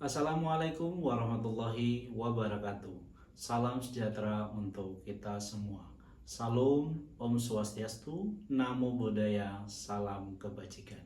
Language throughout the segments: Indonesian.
Assalamualaikum warahmatullahi wabarakatuh. Salam sejahtera untuk kita semua. Salam, Om Swastiastu, Namo Buddhaya, Salam Kebajikan.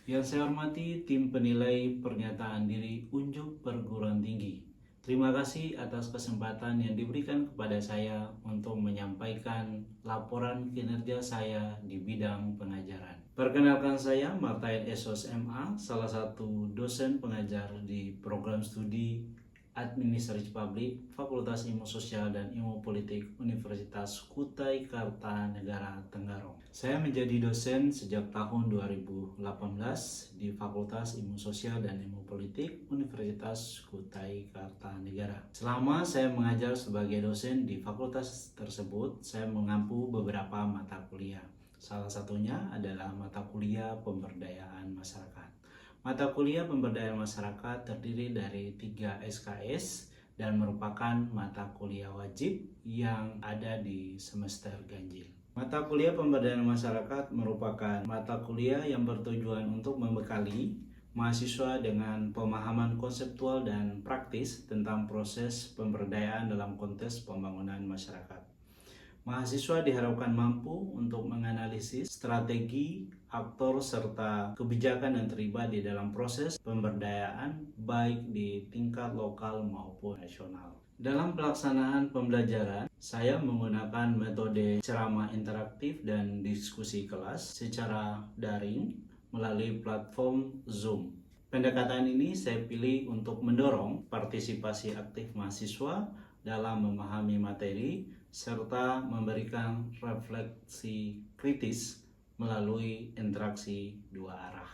Yang saya hormati tim penilai pernyataan diri Unjuk Perguruan Tinggi. Terima kasih atas kesempatan yang diberikan kepada saya untuk menyampaikan laporan kinerja saya di bidang pengajaran. Perkenalkan saya Martain Esos MA, salah satu dosen pengajar di program studi Administrasi Publik, Fakultas Ilmu Sosial dan Ilmu Politik Universitas Kutai Kartanegara Tenggarong. Saya menjadi dosen sejak tahun 2018 di Fakultas Ilmu Sosial dan Ilmu Politik Universitas Kutai Kartanegara. Selama saya mengajar sebagai dosen di fakultas tersebut, saya mengampu beberapa mata kuliah. Salah satunya adalah mata kuliah pemberdayaan masyarakat. Mata kuliah pemberdayaan masyarakat terdiri dari 3 SKS dan merupakan mata kuliah wajib yang ada di semester ganjil. Mata kuliah pemberdayaan masyarakat merupakan mata kuliah yang bertujuan untuk membekali mahasiswa dengan pemahaman konseptual dan praktis tentang proses pemberdayaan dalam konteks pembangunan masyarakat. Mahasiswa diharapkan mampu untuk menganalisis strategi, aktor, serta kebijakan yang terlibat di dalam proses pemberdayaan baik di tingkat lokal maupun nasional. Dalam pelaksanaan pembelajaran, saya menggunakan metode ceramah interaktif dan diskusi kelas secara daring melalui platform Zoom. Pendekatan ini saya pilih untuk mendorong partisipasi aktif mahasiswa dalam memahami materi serta memberikan refleksi kritis melalui interaksi dua arah.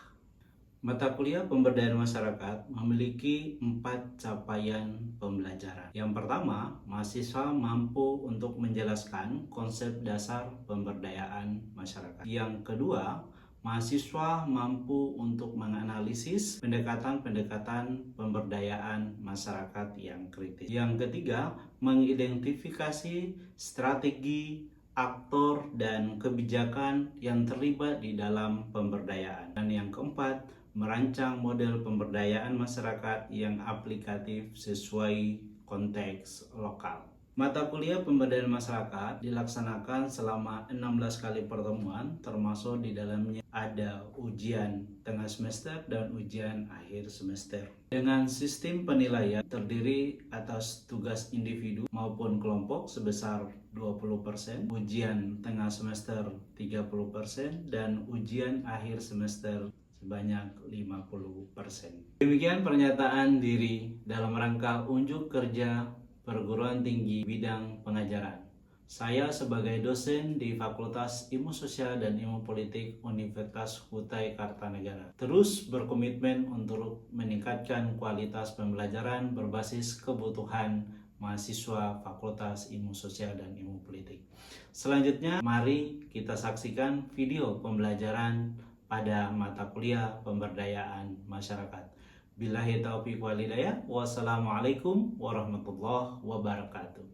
Mata kuliah pemberdayaan masyarakat memiliki 4 capaian pembelajaran. Yang pertama, mahasiswa mampu untuk menjelaskan konsep dasar pemberdayaan masyarakat. Yang kedua, mahasiswa mampu untuk menganalisis pendekatan-pendekatan pemberdayaan masyarakat yang kritis. Yang ketiga, mengidentifikasi strategi, aktor, dan kebijakan yang terlibat di dalam pemberdayaan. Dan yang keempat, merancang model pemberdayaan masyarakat yang aplikatif sesuai konteks lokal. Mata kuliah pemberdayaan masyarakat dilaksanakan selama 16 kali pertemuan, termasuk di dalamnya ada ujian tengah semester dan ujian akhir semester. Dengan sistem penilaian terdiri atas tugas individu maupun kelompok sebesar 20%, ujian tengah semester 30%, dan ujian akhir semester sebanyak 50%. Demikian pernyataan diri dalam rangka unjuk kerja perguruan tinggi bidang pengajaran. Saya sebagai dosen di Fakultas Ilmu Sosial dan Ilmu Politik Universitas Kutai Kartanegara terus berkomitmen untuk meningkatkan kualitas pembelajaran berbasis kebutuhan mahasiswa Fakultas Ilmu Sosial dan Ilmu Politik. Selanjutnya, mari kita saksikan video pembelajaran pada mata kuliah pemberdayaan masyarakat. Billahi taufiq wal hidayah. Wassalamualaikum warahmatullahi wabarakatuh.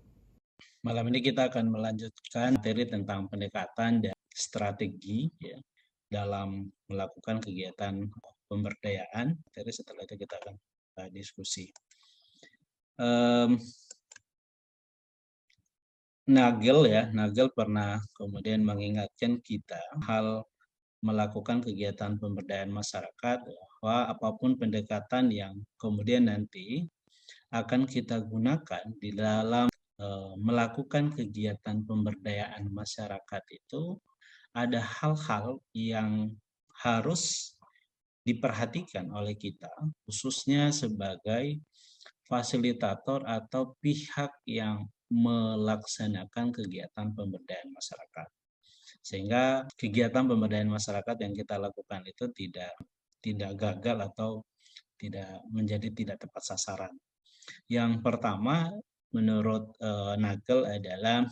Malam ini kita akan melanjutkan materi tentang pendekatan dan strategi ya, dalam melakukan kegiatan pemberdayaan. Jadi setelah itu kita akan diskusi. Nagel pernah kemudian mengingatkan kita hal melakukan kegiatan pemberdayaan masyarakat bahwa apapun pendekatan yang kemudian nanti akan kita gunakan di dalam melakukan kegiatan pemberdayaan masyarakat itu ada hal-hal yang harus diperhatikan oleh kita, khususnya sebagai fasilitator atau pihak yang melaksanakan kegiatan pemberdayaan masyarakat. Sehingga kegiatan pemberdayaan masyarakat yang kita lakukan itu tidak gagal atau tidak menjadi tidak tepat sasaran. Yang pertama menurut Nagel adalah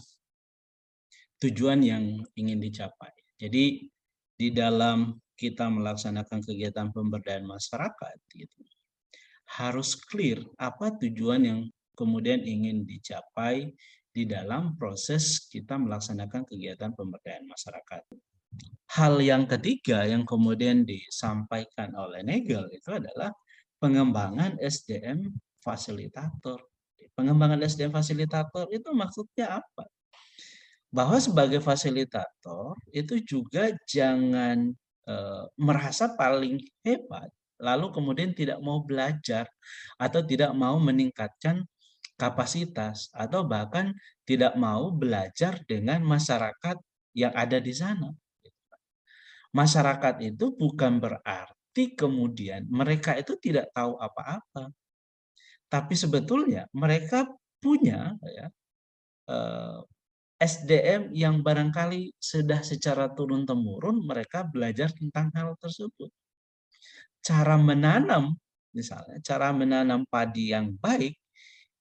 tujuan yang ingin dicapai. Jadi di dalam kita melaksanakan kegiatan pemberdayaan masyarakat gitu, harus clear apa tujuan yang kemudian ingin dicapai di dalam proses kita melaksanakan kegiatan pemberdayaan masyarakat. Hal yang ketiga yang kemudian disampaikan oleh Nagel itu adalah pengembangan SDM fasilitator. Pengembangan SDM fasilitator itu maksudnya apa? Bahwa sebagai fasilitator itu juga jangan merasa paling hebat, lalu kemudian tidak mau belajar atau tidak mau meningkatkan kapasitas atau bahkan tidak mau belajar dengan masyarakat yang ada di sana. Masyarakat itu bukan berarti kemudian mereka itu tidak tahu apa-apa, tapi sebetulnya mereka punya ya, SDM yang barangkali sudah secara turun-temurun mereka belajar tentang hal tersebut. Cara menanam, misalnya cara menanam padi yang baik,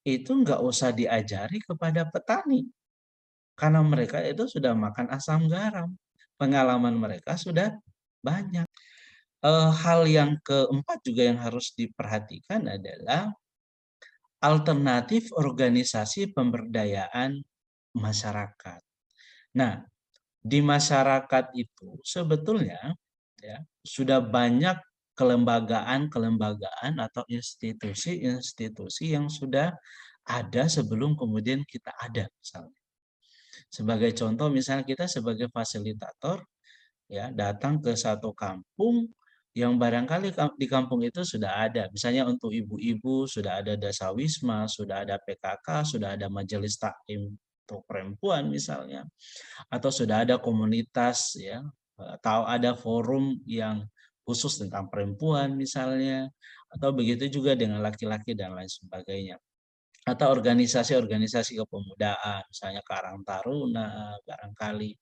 itu nggak usah diajari kepada petani. Karena mereka itu sudah makan asam garam. Pengalaman mereka sudah banyak. Hal yang keempat juga yang harus diperhatikan adalah alternatif organisasi pemberdayaan masyarakat. Nah, di masyarakat itu sebetulnya ya sudah banyak kelembagaan-kelembagaan atau institusi-institusi yang sudah ada sebelum kemudian kita ada misalnya. Sebagai contoh misalnya kita sebagai fasilitator ya datang ke satu kampung yang barangkali di kampung itu sudah ada. Misalnya untuk ibu-ibu sudah ada dasawisma, sudah ada PKK, sudah ada majelis taklim untuk perempuan misalnya, atau sudah ada komunitas ya, atau ada forum yang khusus tentang perempuan misalnya, atau begitu juga dengan laki-laki dan lain sebagainya. Atau organisasi-organisasi kepemudaan, misalnya Karang Taruna, barangkali,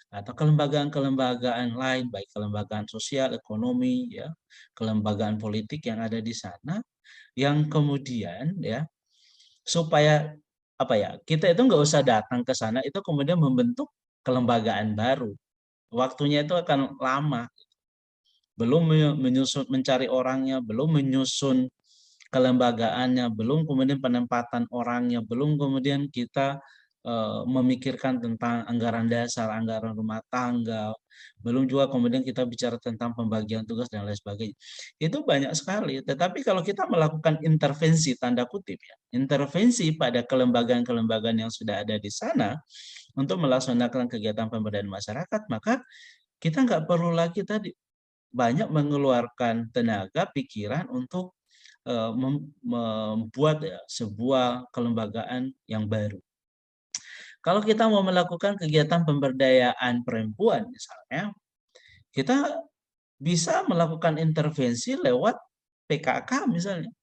atau kelembagaan-kelembagaan lain, baik kelembagaan sosial, ekonomi, ya, kelembagaan politik yang ada di sana, yang kemudian ya supaya apa ya kita itu nggak usah datang ke sana itu kemudian membentuk kelembagaan baru. Waktunya itu akan lama. Belum menyusun mencari orangnya, belum menyusun kelembagaannya, belum kemudian penempatan orangnya, belum kemudian kita memikirkan tentang anggaran dasar, anggaran rumah tangga, belum juga kemudian kita bicara tentang pembagian tugas dan lain sebagainya. Itu banyak sekali. Tetapi kalau kita melakukan intervensi tanda kutip ya, intervensi pada kelembagaan-kelembagaan yang sudah ada di sana untuk melaksanakan kegiatan pemberdayaan masyarakat, maka kita nggak perlu lagi tadi banyak mengeluarkan tenaga pikiran untuk membuat ya, sebuah kelembagaan yang baru. Kalau kita mau melakukan kegiatan pemberdayaan perempuan misalnya, kita bisa melakukan intervensi lewat PKK misalnya.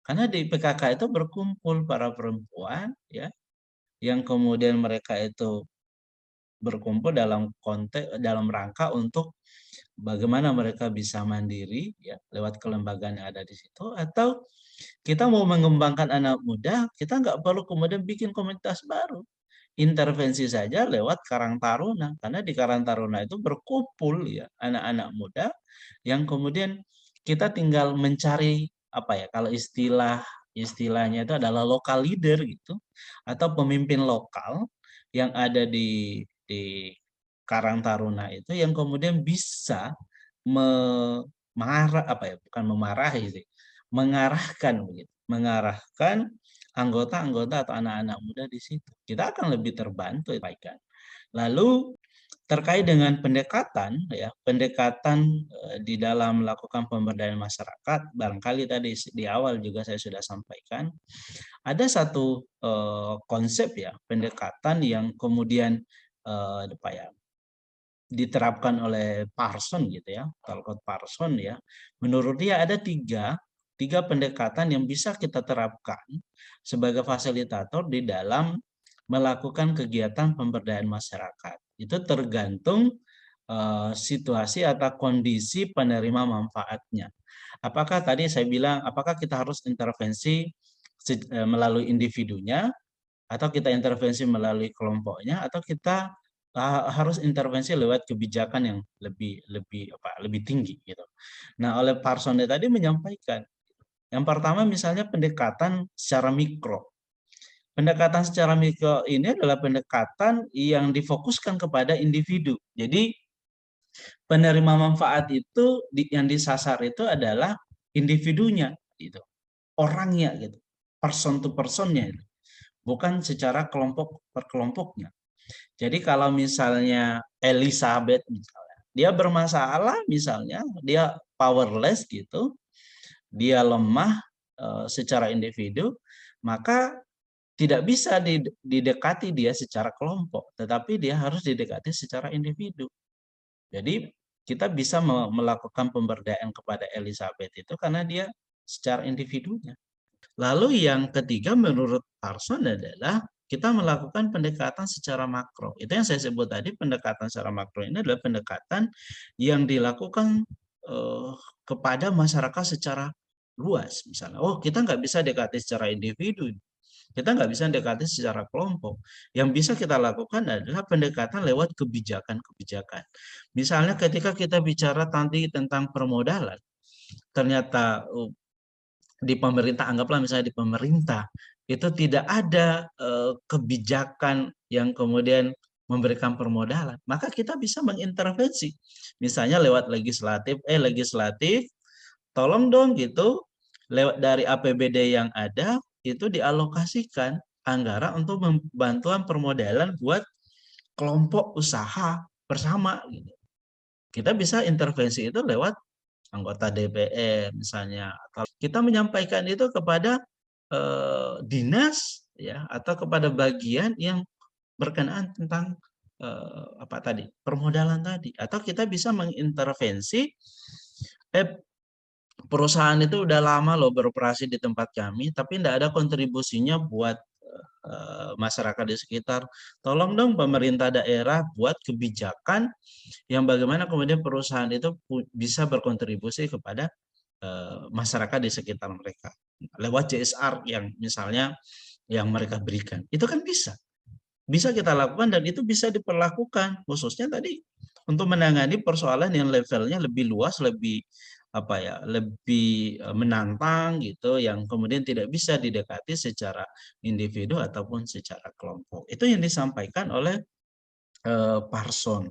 Karena di PKK itu berkumpul para perempuan ya, yang kemudian mereka itu berkumpul dalam konteks dalam rangka untuk bagaimana mereka bisa mandiri ya lewat kelembagaan yang ada di situ, atau kita mau mengembangkan anak muda, kita nggak perlu kemudian bikin komunitas baru. Intervensi saja lewat Karang Taruna, karena di Karang Taruna itu berkumpul ya anak-anak muda yang kemudian kita tinggal mencari apa ya kalau istilahnya itu adalah lokal leader gitu atau pemimpin lokal yang ada di Karang Taruna itu yang kemudian bisa mengarah apa ya bukan memarahi sih mengarahkan begitu mengarahkan anggota-anggota atau anak-anak muda di situ kita akan lebih terbantu kan. Lalu terkait dengan pendekatan ya pendekatan di dalam melakukan pemberdayaan masyarakat barangkali tadi di awal juga saya sudah sampaikan ada satu konsep ya pendekatan yang kemudian apa ya diterapkan oleh Parson gitu ya, Talcott Parson ya. Menurut dia ada tiga pendekatan yang bisa kita terapkan sebagai fasilitator di dalam melakukan kegiatan pemberdayaan masyarakat. Itu tergantung situasi atau kondisi penerima manfaatnya. Apakah tadi saya bilang, apakah kita harus intervensi melalui individunya, atau kita intervensi melalui kelompoknya, atau kita harus intervensi lewat kebijakan yang lebih tinggi gitu. Nah, oleh Parson tadi menyampaikan yang pertama misalnya pendekatan secara mikro. Pendekatan secara mikro ini adalah pendekatan yang difokuskan kepada individu. Jadi penerima manfaat itu yang disasar itu adalah individunya gitu, orangnya gitu, person to personnya itu, bukan secara kelompok per kelompoknya. Jadi kalau misalnya Elizabeth misalnya, dia bermasalah misalnya, dia powerless gitu, dia lemah secara individu, maka tidak bisa didekati dia secara kelompok, tetapi dia harus didekati secara individu. Jadi kita bisa melakukan pemberdayaan kepada Elizabeth itu karena dia secara individunya. Lalu yang ketiga menurut Parson adalah kita melakukan pendekatan secara makro. Itu yang saya sebut tadi, pendekatan secara makro ini adalah pendekatan yang dilakukan eh, kepada masyarakat secara luas. Misalnya, oh kita nggak bisa dekati secara individu, kita nggak bisa dekati secara kelompok. Yang bisa kita lakukan adalah pendekatan lewat kebijakan-kebijakan. Misalnya ketika kita bicara tadi tentang permodalan, ternyata di pemerintah, anggaplah misalnya di pemerintah itu tidak ada kebijakan yang kemudian memberikan permodalan, maka kita bisa mengintervensi misalnya lewat legislatif, tolong dong gitu lewat dari APBD yang ada itu dialokasikan anggaran untuk bantuan permodalan buat kelompok usaha bersama gitu. Kita bisa intervensi itu lewat anggota DPR misalnya, atau kita menyampaikan itu kepada dinas ya atau kepada bagian yang berkenaan tentang apa tadi permodalan tadi, atau kita bisa mengintervensi perusahaan itu udah lama loh beroperasi di tempat kami tapi tidak ada kontribusinya buat masyarakat di sekitar. Tolong dong pemerintah daerah buat kebijakan yang bagaimana kemudian perusahaan itu bisa berkontribusi kepada masyarakat di sekitar mereka lewat CSR yang misalnya yang mereka berikan. Itu kan bisa kita lakukan dan itu bisa diperlakukan khususnya tadi untuk menangani persoalan yang levelnya lebih luas, lebih apa ya, lebih menantang gitu, yang kemudian tidak bisa didekati secara individu ataupun secara kelompok. Itu yang disampaikan oleh Parson.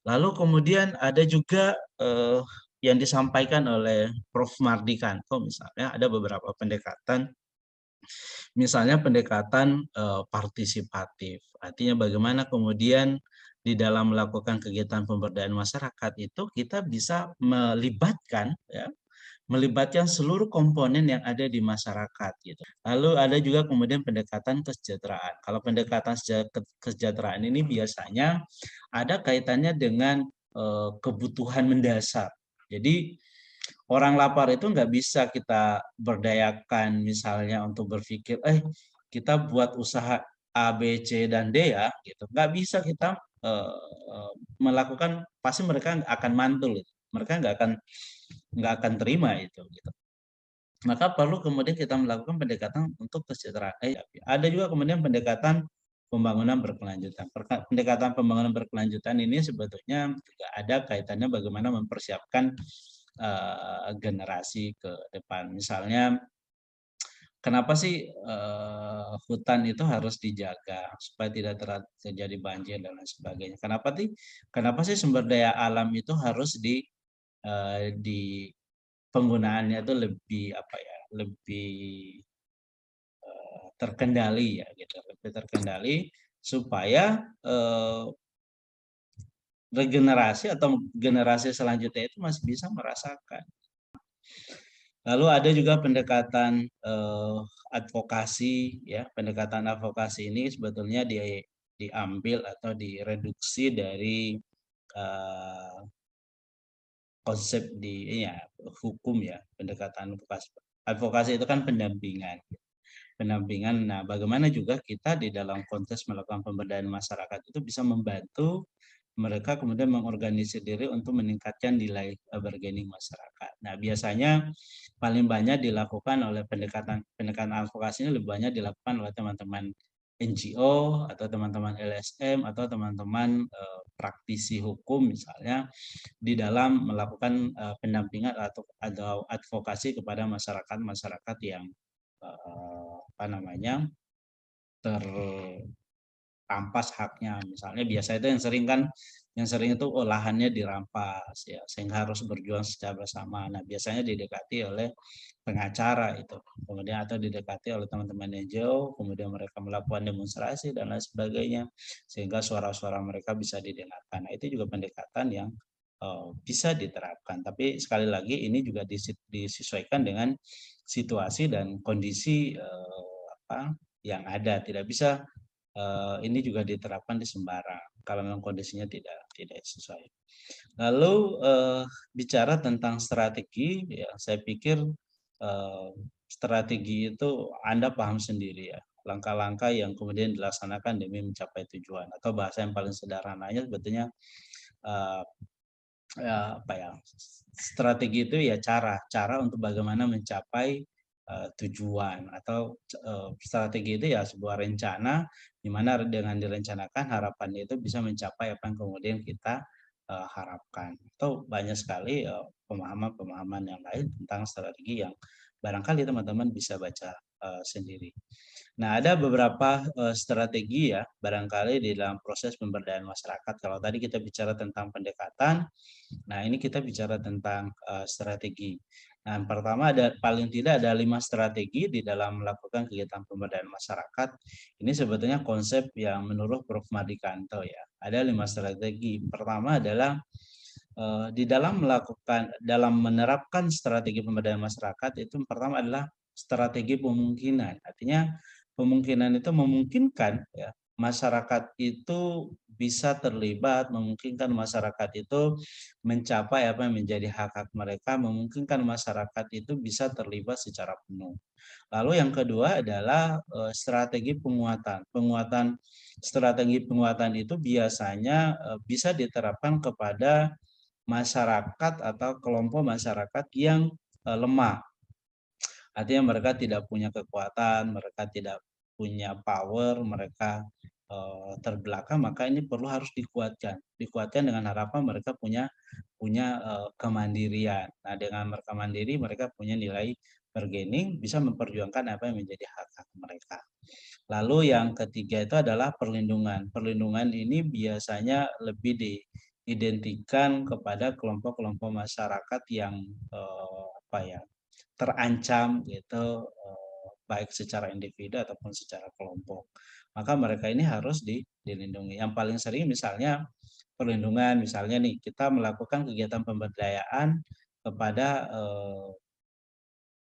Lalu kemudian ada juga yang disampaikan oleh Prof. Mardikanto misalnya, ada beberapa pendekatan. Misalnya pendekatan partisipatif. Artinya bagaimana kemudian di dalam melakukan kegiatan pemberdayaan masyarakat itu kita bisa melibatkan seluruh komponen yang ada di masyarakat gitu. Lalu ada juga kemudian pendekatan kesejahteraan. Kalau pendekatan kesejahteraan ini biasanya ada kaitannya dengan kebutuhan mendasar. Jadi orang lapar itu nggak bisa kita berdayakan misalnya untuk berpikir, kita buat usaha A, B, C, dan D ya, gitu. Nggak bisa kita melakukan, pasti mereka akan mantul, gitu. Mereka nggak akan terima itu, gitu. Maka perlu kemudian kita melakukan pendekatan untuk kesejahteraan. Ada juga kemudian pendekatan pembangunan berkelanjutan. Pendekatan pembangunan berkelanjutan ini sebetulnya juga ada kaitannya bagaimana mempersiapkan generasi ke depan. Misalnya, kenapa sih hutan itu harus dijaga supaya tidak terjadi banjir dan lain sebagainya? Kenapa sih sumber daya alam itu harus di penggunaannya itu lebih apa ya, lebih terkendali ya gitu, lebih terkendali supaya regenerasi atau generasi selanjutnya itu masih bisa merasakan. Lalu ada juga pendekatan advokasi ya. Pendekatan advokasi ini sebetulnya diambil atau direduksi dari konsep di ya, hukum ya. Pendekatan advokasi. Advokasi itu kan pendampingan. Pendampingan. Nah, bagaimana juga kita di dalam konteks melakukan pemberdayaan masyarakat itu bisa membantu mereka kemudian mengorganisir diri untuk meningkatkan nilai bargaining masyarakat. Nah, biasanya paling banyak dilakukan oleh pendekatan advokasi ini lebih banyak dilakukan oleh teman-teman NGO atau teman-teman LSM atau teman-teman praktisi hukum misalnya di dalam melakukan pendampingan atau advokasi kepada masyarakat yang apa namanya dirampas haknya. Misalnya biasa itu yang sering itu lahannya dirampas ya, sehingga harus berjuang secara bersama. Nah, biasanya didekati oleh pengacara itu, kemudian atau didekati oleh teman-teman NGO, kemudian mereka melakukan demonstrasi dan lain sebagainya, sehingga suara-suara mereka bisa didengarkan. Nah, itu juga pendekatan yang bisa diterapkan. Tapi sekali lagi ini juga disesuaikan dengan situasi dan kondisi apa yang ada. Tidak bisa ini juga diterapkan di sembarang kalau memang kondisinya tidak sesuai. Lalu bicara tentang strategi, ya saya pikir strategi itu Anda paham sendiri ya, langkah-langkah yang kemudian dilaksanakan demi mencapai tujuan, atau bahasa yang paling sederhananya sebetulnya eh, apa ya, strategi itu ya cara untuk bagaimana mencapai tujuan, atau strategi itu ya sebuah rencana di mana dengan direncanakan harapannya itu bisa mencapai apa yang kemudian kita harapkan. Atau banyak sekali pemahaman-pemahaman yang lain tentang strategi yang barangkali teman-teman bisa baca sendiri. Nah, ada beberapa strategi ya barangkali di dalam proses pemberdayaan masyarakat. Kalau tadi kita bicara tentang pendekatan, nah ini kita bicara tentang strategi. Nah, yang pertama ada paling tidak ada 5 strategi di dalam melakukan kegiatan pemberdayaan masyarakat. Ini sebetulnya konsep yang menurut Prof. Madikanto ya. Ada 5 strategi. Pertama adalah di dalam menerapkan strategi pemberdayaan masyarakat itu yang pertama adalah strategi pemungkinan. Artinya pemungkinan itu memungkinkan ya masyarakat itu bisa terlibat, memungkinkan masyarakat itu mencapai apa yang menjadi hak-hak mereka, memungkinkan masyarakat itu bisa terlibat secara penuh. Lalu yang kedua adalah strategi penguatan. Strategi penguatan itu biasanya bisa diterapkan kepada masyarakat atau kelompok masyarakat yang lemah. Artinya mereka tidak punya kekuatan, mereka tidak punya power, mereka terbelakang, maka ini perlu harus dikuatkan. Dikuatkan dengan harapan mereka punya kemandirian. Nah, dengan mereka mandiri, mereka punya nilai bargaining, bisa memperjuangkan apa yang menjadi hak-hak mereka. Lalu yang ketiga itu adalah perlindungan. Perlindungan ini biasanya lebih diidentikan kepada kelompok-kelompok masyarakat yang apa ya, terancam gitu, baik secara individu ataupun secara kelompok. Maka mereka ini harus dilindungi. Yang paling sering misalnya perlindungan, misalnya nih kita melakukan kegiatan pemberdayaan kepada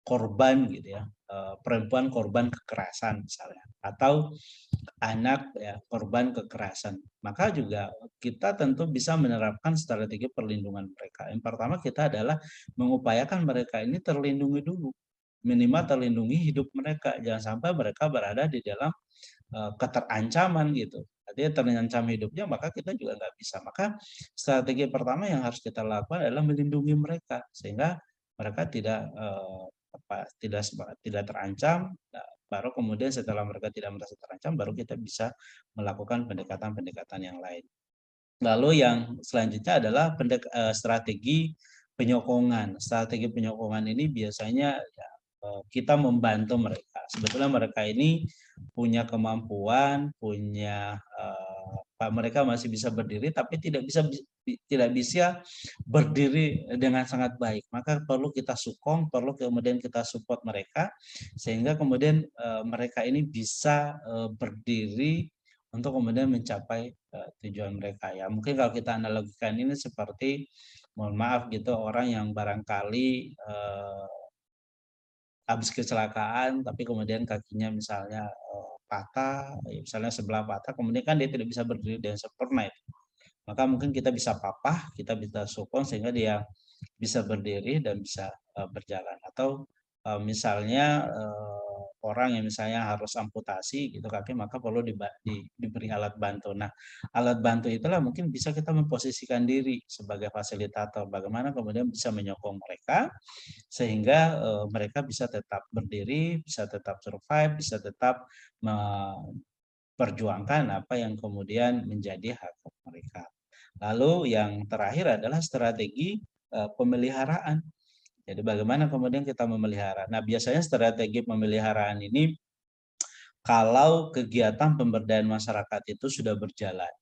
korban gitu ya, perempuan korban kekerasan misalnya, atau anak ya korban kekerasan, maka juga kita tentu bisa menerapkan strategi perlindungan mereka. Yang pertama kita adalah mengupayakan mereka ini terlindungi dulu, minimal terlindungi hidup mereka, jangan sampai mereka berada di dalam keterancaman gitu. Artinya terancam hidupnya, maka kita juga nggak bisa. Maka strategi pertama yang harus kita lakukan adalah melindungi mereka sehingga mereka tidak terancam. Nah, baru kemudian setelah mereka tidak merasa terancam, baru kita bisa melakukan pendekatan-pendekatan yang lain. Lalu yang selanjutnya adalah strategi penyokongan. Strategi penyokongan ini biasanya ya, kita membantu mereka. Sebetulnya mereka ini punya kemampuan, mereka masih bisa berdiri, tapi tidak bisa berdiri dengan sangat baik. Maka perlu kita sokong, perlu kemudian kita support mereka, sehingga kemudian mereka ini bisa berdiri untuk kemudian mencapai tujuan mereka ya. Mungkin kalau kita analogikan ini seperti, mohon maaf gitu, orang yang barangkali habis kecelakaan tapi kemudian kakinya misalnya patah, misalnya sebelah patah, kemudian kan dia tidak bisa berdiri dengan sempurna itu. Maka mungkin kita bisa kita bisa sokong sehingga dia bisa berdiri dan bisa berjalan. Atau misalnya orang yang misalnya harus amputasi gitu kaki, maka perlu diberi alat bantu. Nah, alat bantu itulah mungkin bisa kita memposisikan diri sebagai fasilitator, bagaimana kemudian bisa menyokong mereka sehingga mereka bisa tetap berdiri, bisa tetap survive, bisa tetap memperjuangkan apa yang kemudian menjadi hak mereka. Lalu yang terakhir adalah strategi pemeliharaan. Jadi bagaimana kemudian kita memelihara. Nah, biasanya strategi pemeliharaan ini kalau kegiatan pemberdayaan masyarakat itu sudah berjalan.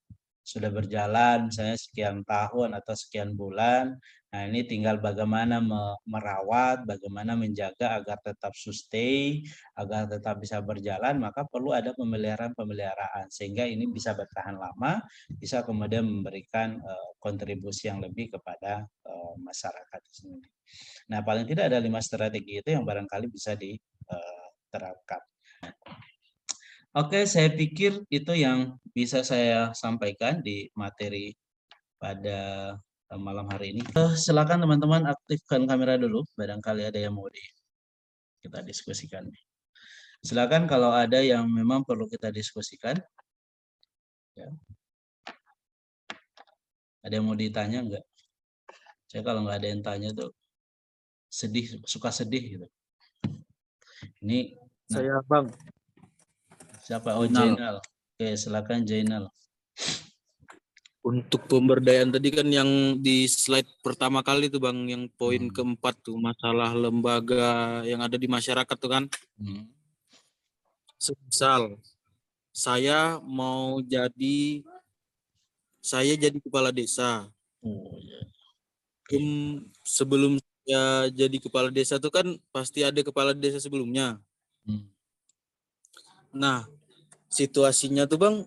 Sudah berjalan misalnya sekian tahun atau sekian bulan. Nah, ini tinggal bagaimana merawat, bagaimana menjaga agar tetap sustain, agar tetap bisa berjalan, maka perlu ada pemeliharaan-pemeliharaan sehingga ini bisa bertahan lama, bisa kemudian memberikan kontribusi yang lebih kepada masyarakat sendiri. Nah, paling tidak ada 5 strategi itu yang barangkali bisa diterapkan. Oke, saya pikir itu yang bisa saya sampaikan di materi pada malam hari ini. Silakan teman-teman aktifkan kamera dulu, barangkali ada yang mau kita diskusikan. Silakan kalau ada yang memang perlu kita diskusikan. Ya. Ada yang mau ditanya enggak? Saya kalau nggak ada yang tanya tuh sedih, suka sedih gitu. Ini Saya Bang. Siapa? Oh, Jainal. Oke, silakan Jainal. Untuk pemberdayaan tadi kan yang di slide pertama kali tuh Bang, yang poin keempat tuh, masalah lembaga yang ada di masyarakat tuh kan. Semisal saya jadi kepala desa. Sebelum saya jadi kepala desa tuh kan pasti ada kepala desa sebelumnya. Nah, situasinya tuh Bang,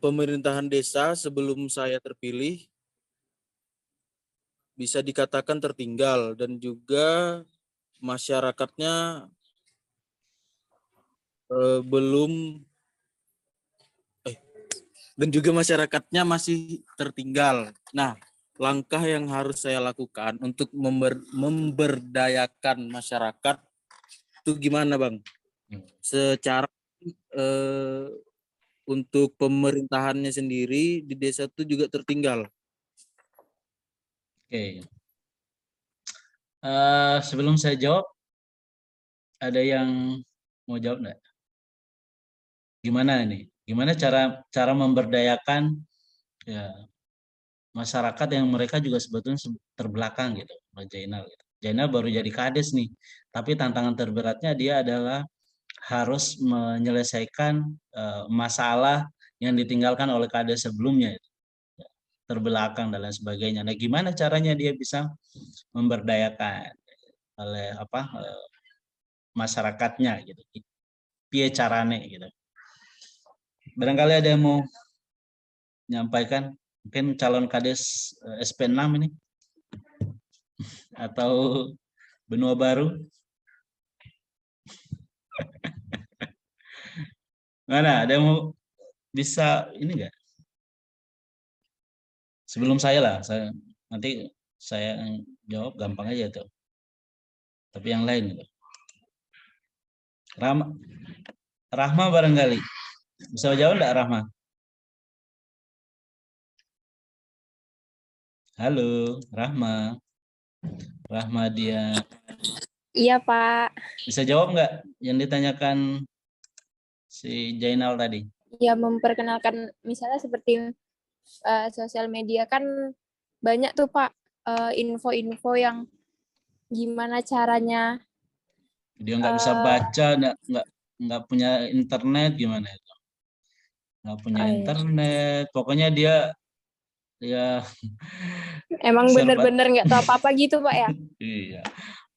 pemerintahan desa sebelum saya terpilih bisa dikatakan tertinggal, dan juga masyarakatnya masih tertinggal. Nah, langkah yang harus saya lakukan untuk memberdayakan masyarakat itu gimana Bang? Secara untuk pemerintahannya sendiri di desa itu juga tertinggal. Oke. Sebelum saya jawab, ada yang mau jawab enggak? Gimana ini? Gimana cara memberdayakan ya, masyarakat yang mereka juga sebetulnya terbelakang gitu, Pak Jainal. Gitu. Jainal baru jadi kades nih, tapi tantangan terberatnya dia adalah harus menyelesaikan masalah yang ditinggalkan oleh kades sebelumnya, gitu. Terbelakang dan lain sebagainya. Nah, gimana caranya dia bisa memberdayakan oleh masyarakatnya gitu? Piye carane gitu? Barangkali ada yang mau menyampaikan, mungkin calon kades SP6 ini atau benua baru. Mana ada yang mau bisa ini enggak? Sebelum saya lah, nanti saya jawab gampang aja tuh. Tapi yang lain gitu. Rahma barangkali bisa jawab enggak Rahma? Halo, Rahma. Rahma dia. Iya, Pak. Bisa jawab enggak yang ditanyakan si Jainal tadi? Ya, memperkenalkan misalnya seperti sosial media kan banyak tuh Pak info-info yang gimana caranya. Dia nggak bisa baca, nggak punya internet gimana itu? Nggak punya internet, pokoknya dia ya emang bener-bener nggak tahu apa-apa gitu Pak ya? Iya,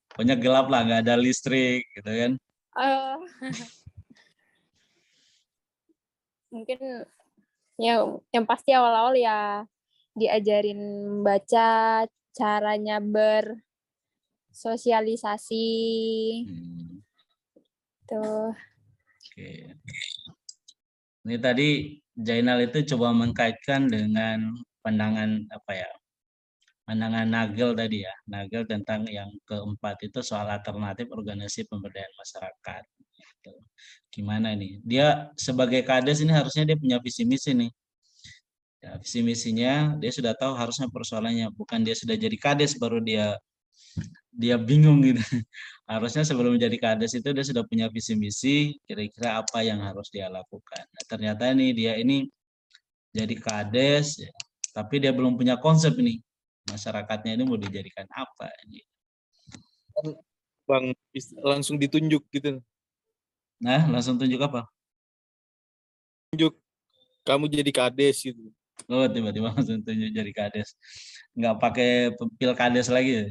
pokoknya gelap lah, nggak ada listrik gitu kan. Mungkin ya yang pasti awal-awal ya diajarin baca, caranya bersosialisasi. Tuh. Oke. Ini tadi Jainal itu coba mengkaitkan dengan pandangan pandangan Nagel tadi ya. Nagel tentang yang keempat itu soal alternatif organisasi pemberdayaan masyarakat. Gitu. Gimana nih? Dia sebagai kades ini harusnya dia punya visi misi nih. Ya, visi misinya dia sudah tahu harusnya persoalannya, bukan dia sudah jadi kades baru dia bingung gitu. Harusnya sebelum jadi kades itu dia sudah punya visi misi, kira-kira apa yang harus dia lakukan. Nah, ternyata nih dia ini jadi kades, ya, tapi dia belum punya konsep nih. Masyarakatnya ini mau dijadikan apa? Bang, langsung ditunjuk gitu. Nah, langsung tunjuk apa? Tunjuk kamu jadi kades gitu. Oh, tiba-tiba langsung tunjuk jadi kades. Nggak pakai pilkades lagi ya?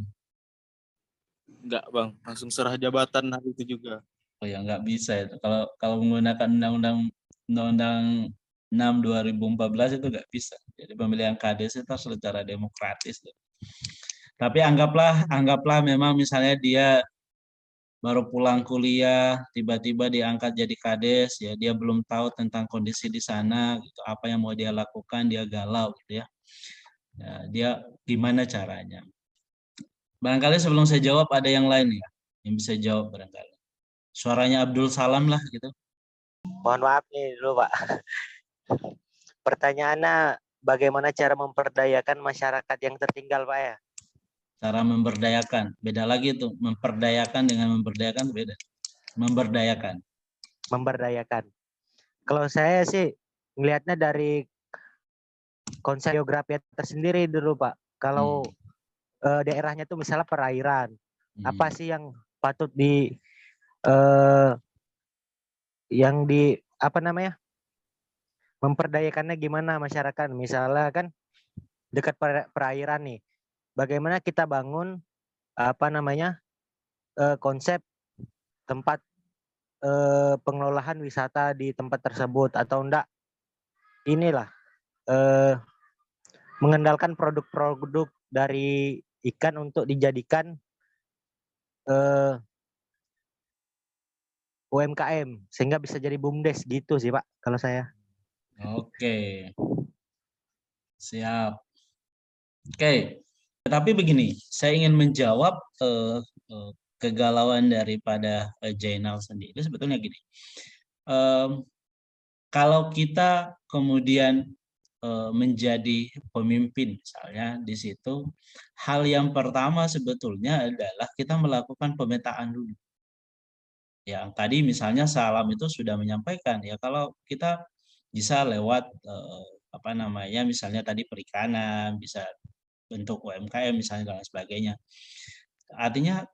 Enggak bang, langsung serah jabatan hari itu juga. Oh ya, nggak bisa itu. Kalau kalau menggunakan Undang-Undang 6 2014 itu nggak bisa. Jadi pemilihan kades itu harus secara demokratis. Tapi anggaplah memang misalnya dia baru pulang kuliah, tiba-tiba diangkat jadi kades, ya dia belum tahu tentang kondisi di sana, gitu. Apa yang mau dia lakukan, dia galau, gitu ya. Ya, dia gimana caranya? Barangkali sebelum saya jawab ada yang lain ya, yang bisa jawab barangkali. Suaranya Abdul Salam lah gitu. Mohon maaf nih dulu Pak. Pertanyaannya bagaimana cara memperdayakan masyarakat yang tertinggal Pak ya? Cara memberdayakan, beda lagi tuh. Memperdayakan dengan memberdayakan beda. Memberdayakan. Memberdayakan. Kalau saya sih ngelihatnya dari konsep geografi tersendiri dulu Pak. Kalau daerahnya tuh misalnya perairan, apa sih yang patut eh, apa namanya, memperdayakannya gimana masyarakat? Misalnya kan dekat perairan nih, bagaimana kita bangun apa namanya konsep tempat pengelolaan wisata di tempat tersebut, atau enggak inilah mengendalikan produk-produk dari ikan untuk dijadikan UMKM sehingga bisa jadi BUMDes gitu sih Pak kalau saya. Oke, siap. Oke, tapi begini, saya ingin menjawab kegalauan daripada Jainal sendiri. Sebetulnya gini, kalau kita kemudian menjadi pemimpin misalnya di situ, hal yang pertama sebetulnya adalah kita melakukan pemetaan dulu. Ya, tadi misalnya Salam itu sudah menyampaikan ya kalau kita bisa lewat apa namanya misalnya tadi perikanan, bisa bentuk UMKM misalnya dan lain sebagainya. Artinya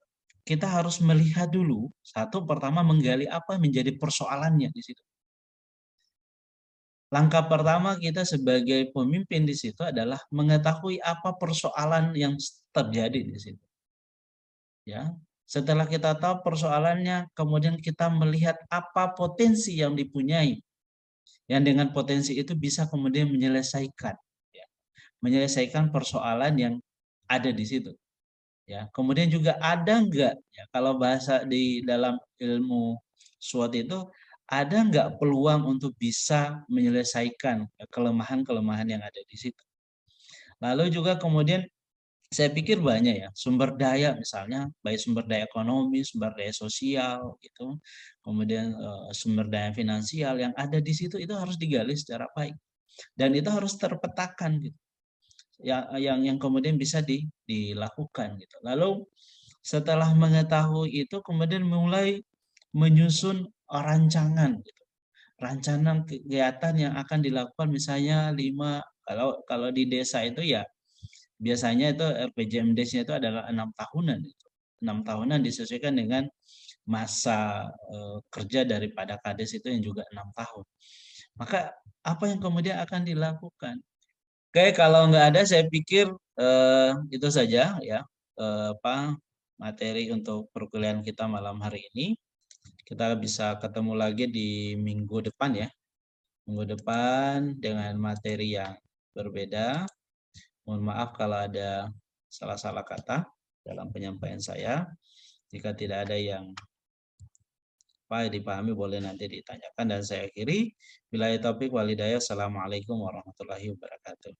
kita harus melihat dulu satu pertama menggali apa menjadi persoalannya di situ. Langkah pertama kita sebagai pemimpin di situ adalah mengetahui apa persoalan yang terjadi di situ. Ya, setelah kita tahu persoalannya, kemudian kita melihat apa potensi yang dipunyai, yang dengan potensi itu bisa kemudian menyelesaikan, ya, menyelesaikan persoalan yang ada di situ. Ya, kemudian juga ada enggak, ya, kalau bahasa di dalam ilmu SWOT itu ada enggak peluang untuk bisa menyelesaikan kelemahan-kelemahan yang ada di situ. Lalu juga kemudian saya pikir banyak ya sumber daya misalnya baik sumber daya ekonomi, sumber daya sosial gitu, kemudian sumber daya finansial yang ada di situ itu harus digali secara baik dan itu harus terpetakan gitu. Yang kemudian bisa dilakukan gitu. Lalu setelah mengetahui itu kemudian mulai menyusun rancangan gitu. Rancangan kegiatan yang akan dilakukan misalnya 5 kalau di desa itu ya biasanya itu RPJMDes-nya itu adalah 6 tahunan. 6 tahunan disesuaikan dengan masa kerja daripada kades itu yang juga 6 tahun. Maka apa yang kemudian akan dilakukan? Oke, kalau nggak ada saya pikir itu saja ya apa materi untuk perkuliahan kita malam hari ini. Kita bisa ketemu lagi di minggu depan ya. Minggu depan dengan materi yang berbeda. Mohon maaf kalau ada salah-salah kata dalam penyampaian saya. Jika tidak ada yang dipahami boleh nanti ditanyakan dan saya akhiri. Billahi taufik wal hidayah. Assalamualaikum warahmatullahi wabarakatuh.